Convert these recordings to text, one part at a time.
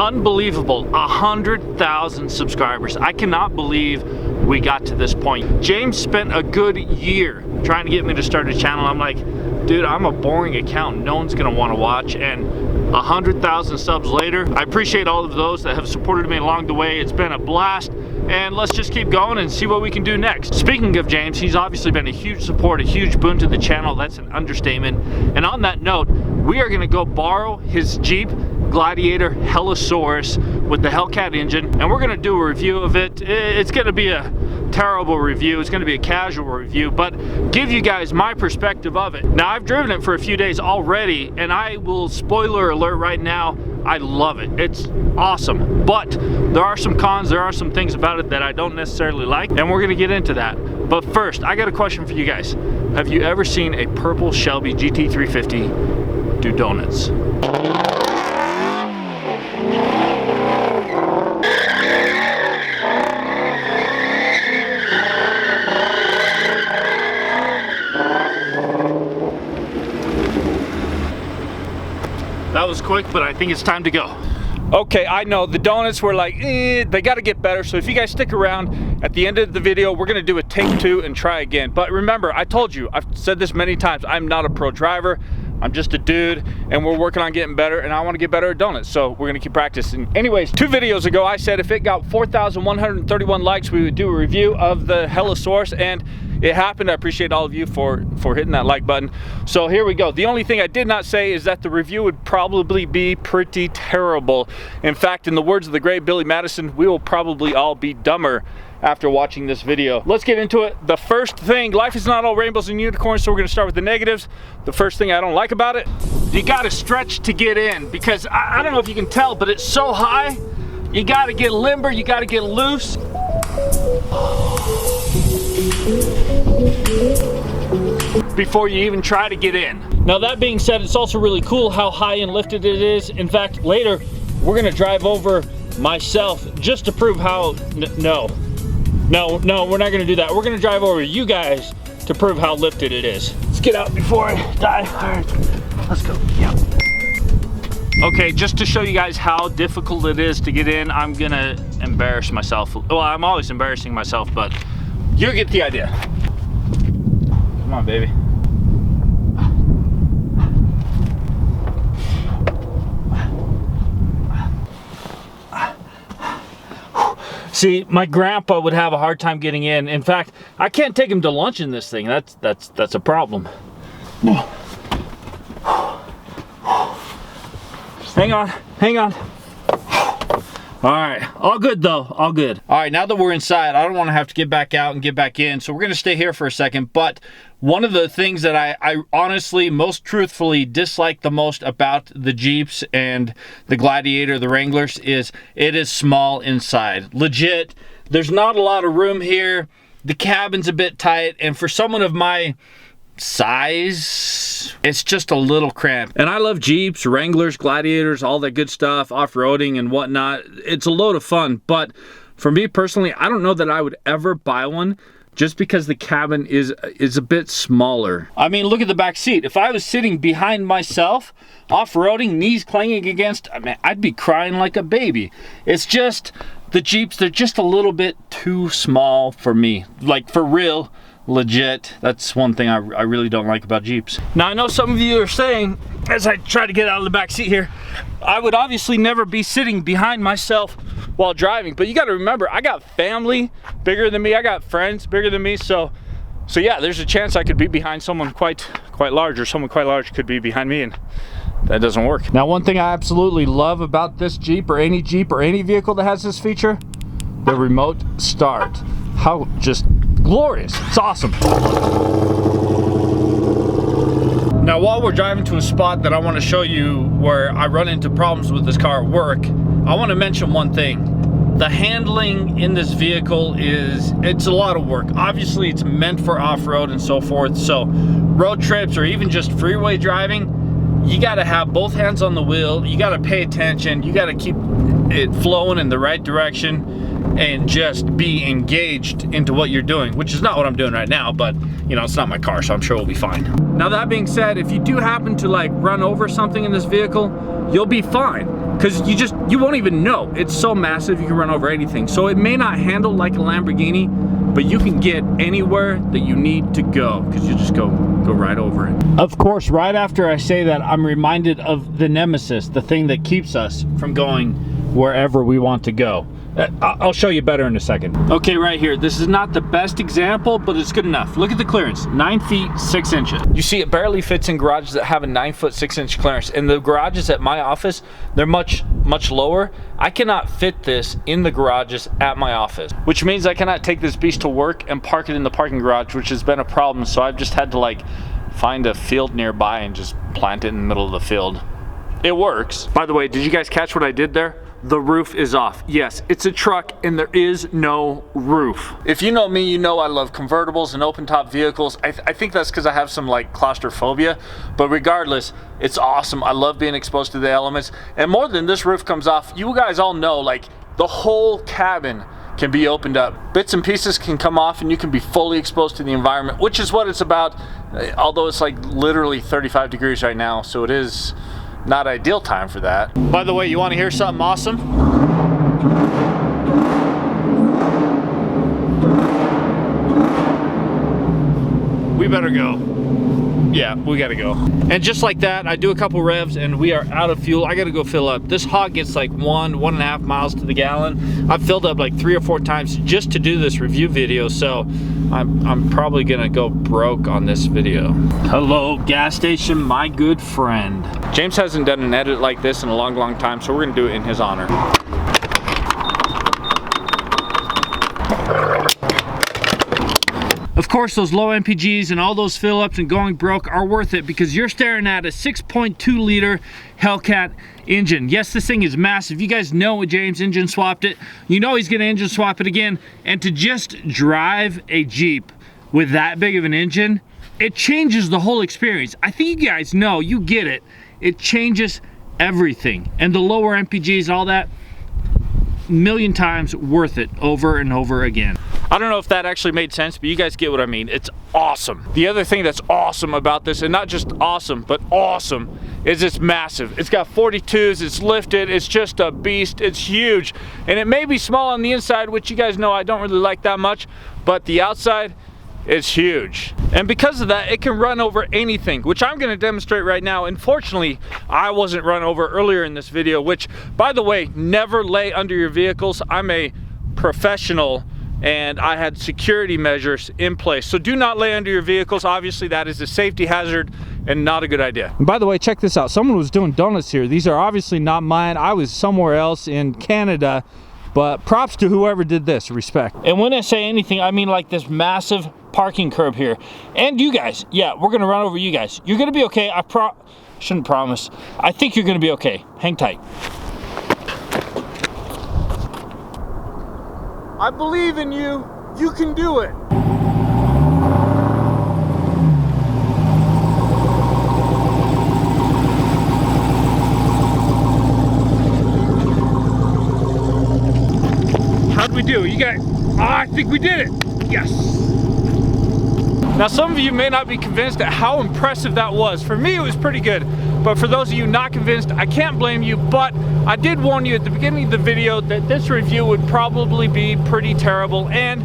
Unbelievable, 100,000 subscribers. I cannot believe we got to this point. James spent a good year trying to get me to start a channel. I'm like, dude, I'm a boring accountant. No one's gonna wanna watch. And 100,000 subs later, I appreciate all of those that have supported me along the way. It's been a blast. And let's just keep going and see what we can do next. Speaking of James, he's obviously been a huge support, a huge boon to the channel. That's an understatement. And on that note, we are gonna go borrow his Jeep Gladiator Hellesaurus with the Hellcat engine, and we're gonna do a review of it. It's gonna be a terrible review. It's gonna be a casual review, but give you guys my perspective of it. Now, I've driven it for a few days already, and I will spoiler alert right now, I love it. It's awesome, but there are some cons, there are some things about it that I don't necessarily like, and we're gonna get into that. But first, I got a question for you guys. Have you ever seen a purple Shelby GT350 do donuts? That was quick, but I think it's time to go. Okay, I know the donuts were like, they gotta get better. So if you guys stick around, at the end of the video, we're gonna do a take two and try again. But remember, I told you, I've said this many times, I'm not a pro driver. I'm just a dude, and we're working on getting better, and I want to get better at donuts, so we're gonna keep practicing. Anyways, 2 videos ago, I said if it got 4,131 likes, we would do a review of the Hellesaurus, and it happened. I appreciate all of you for hitting that like button. So here we go. The only thing I did not say is that the review would probably be pretty terrible. In fact, in the words of the great Billy Madison, we will probably all be dumber after watching this video. Let's get into it. The first thing, life is not all rainbows and unicorns, so we're gonna start with the negatives. The first thing I don't like about it, you gotta stretch to get in, because I don't know if you can tell, but it's so high, you gotta get limber, you gotta get loose. Before you even try to get in. Now that being said, it's also really cool how high and lifted it is. In fact, later, we're gonna drive over myself just to prove how, no, we're not gonna do that. We're gonna drive over you guys to prove how lifted it is. Let's get out before I die. All right, let's go. Yeah. Okay, just to show you guys how difficult it is to get in, I'm gonna embarrass myself. Well, I'm always embarrassing myself, but you get the idea. Come on, baby. See, my grandpa would have a hard time getting in. In fact, I can't take him to lunch in this thing. That's a problem. Hang on, hang on. All right, all good though, all good. All right, now that we're inside, I don't want to have to get back out and get back in, so we're gonna stay here for a second. But one of the things that I honestly, most truthfully dislike the most about the Jeeps and the Gladiator, the Wranglers, is it is small inside. Legit, there's not a lot of room here. The cabin's a bit tight, and for someone of my size, it's just a little cramped. And I love Jeeps, Wranglers, Gladiators, all that good stuff, off-roading and whatnot. It's a load of fun, but for me personally, I don't know that I would ever buy one just because the cabin is a bit smaller. I mean, look at the back seat. If I was sitting behind myself, off-roading, knees clanging against, I mean, I'd be crying like a baby. It's just, the Jeeps, they're just a little bit too small for me. Like, for real. Legit, that's one thing I really don't like about Jeeps. Now I know some of you are saying, as I try to get out of the back seat here, I would obviously never be sitting behind myself while driving, but you got to remember, I got family bigger than me, I got friends bigger than me, so yeah, there's a chance I could be behind someone quite large, or someone quite large could be behind me, and that doesn't work. Now, one thing I absolutely love about this Jeep or any vehicle that has this feature, the remote start. How just glorious. It's awesome. Now, while we're driving to a spot that I want to show you where I run into problems with this car at work, I want to mention one thing. The handling in this vehicle it's a lot of work. Obviously, it's meant for off-road and so forth. So road trips or even just freeway driving, you got to have both hands on the wheel. You got to pay attention. You got to keep it flowing in the right direction and just be engaged into what you're doing, which is not what I'm doing right now, but you know, it's not my car, so I'm sure we'll be fine. Now, that being said, if you do happen to like run over something in this vehicle, you'll be fine. Because you won't even know. It's so massive, you can run over anything. So it may not handle like a Lamborghini, but you can get anywhere that you need to go, because you just go right over it. Of course, right after I say that, I'm reminded of the nemesis, the thing that keeps us from going wherever we want to go. I'll show you better in a second. Okay, right here. This is not the best example, but it's good enough. Look at the clearance, 9 feet 6 inches. You see, it barely fits in garages that have a 9 foot 6 inch clearance. And the garages at my office, they're much lower. I cannot fit this in the garages at my office, which means I cannot take this beast to work and park it in the parking garage, which has been a problem. So I've just had to like find a field nearby and just plant it in the middle of the field. It works. By the way, did you guys catch what I did there? The roof is off. Yes, it's a truck and there is no roof. If you know me, you know I love convertibles and open top vehicles. I think that's because I have some like claustrophobia, but regardless, it's awesome. I love being exposed to the elements. And more than this roof comes off, you guys all know like the whole cabin can be opened up. Bits and pieces can come off and you can be fully exposed to the environment, which is what it's about. Although it's like literally 35 degrees right now, so it is not ideal time for that. By the way, you want to hear something awesome? We better go. Yeah, we gotta go. And just like that, I do a couple revs and we are out of fuel. I gotta go fill up. This hog gets like 1.5 miles to the gallon. I've filled up like 3 or 4 times just to do this review video, so I'm probably gonna go broke on this video. Hello, gas station, my good friend. James hasn't done an edit like this in a long time, so we're gonna do it in his honor. Of course, those low MPGs and all those fill ups and going broke are worth it, because you're staring at a 6.2 liter Hellcat engine. Yes, this thing is massive. You guys know James engine swapped it. You know he's gonna engine swap it again. And to just drive a Jeep with that big of an engine, it changes the whole experience. I think you guys know, you get it. It changes everything. And the lower MPGs, all that, million times worth it over and over again. I don't know if that actually made sense, but you guys get what I mean. It's awesome. The other thing that's awesome about this, and not just awesome, but awesome, is it's massive. It's got 42s, it's lifted, it's just a beast, it's huge. And it may be small on the inside, which you guys know I don't really like that much, but the outside, it's huge. And because of that, it can run over anything, which I'm gonna demonstrate right now. Unfortunately, I wasn't run over earlier in this video, which, by the way, never lay under your vehicles. I'm a professional and I had security measures in place. So do not lay under your vehicles. Obviously, that is a safety hazard and not a good idea. And by the way, check this out. Someone was doing donuts here. These are obviously not mine. I was somewhere else in Canada, but props to whoever did this, respect. And when I say anything, I mean like this massive parking curb here. And you guys, yeah, we're gonna run over you guys. You're gonna be okay. Shouldn't promise. I think you're gonna be okay. Hang tight. I believe in you. You can do it. How'd we do? You guys, I think we did it. Yes. Now, some of you may not be convinced at how impressive that was. For me, it was pretty good. But for those of you not convinced, I can't blame you, but I did warn you at the beginning of the video that this review would probably be pretty terrible and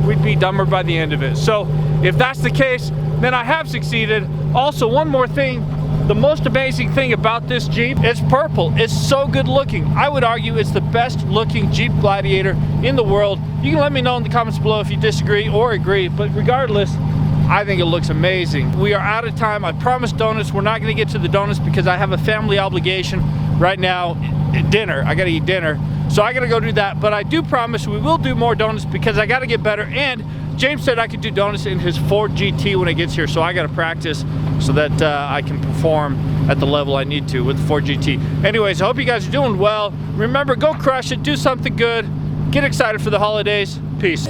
we'd be dumber by the end of it. So if that's the case, then I have succeeded. Also, one more thing, the most amazing thing about this Jeep, it's purple. It's so good looking. I would argue it's the best looking Jeep Gladiator in the world. You can let me know in the comments below if you disagree or agree, but regardless, I think it looks amazing. We are out of time. I promised donuts. We're not gonna get to the donuts because I have a family obligation right now. Dinner, I gotta eat dinner. So I gotta go do that, but I do promise we will do more donuts because I gotta get better. And James said I could do donuts in his Ford GT when it gets here, so I gotta practice so that I can perform at the level I need to with the Ford GT. Anyways, I hope you guys are doing well. Remember, go crush it, do something good, get excited for the holidays. Peace.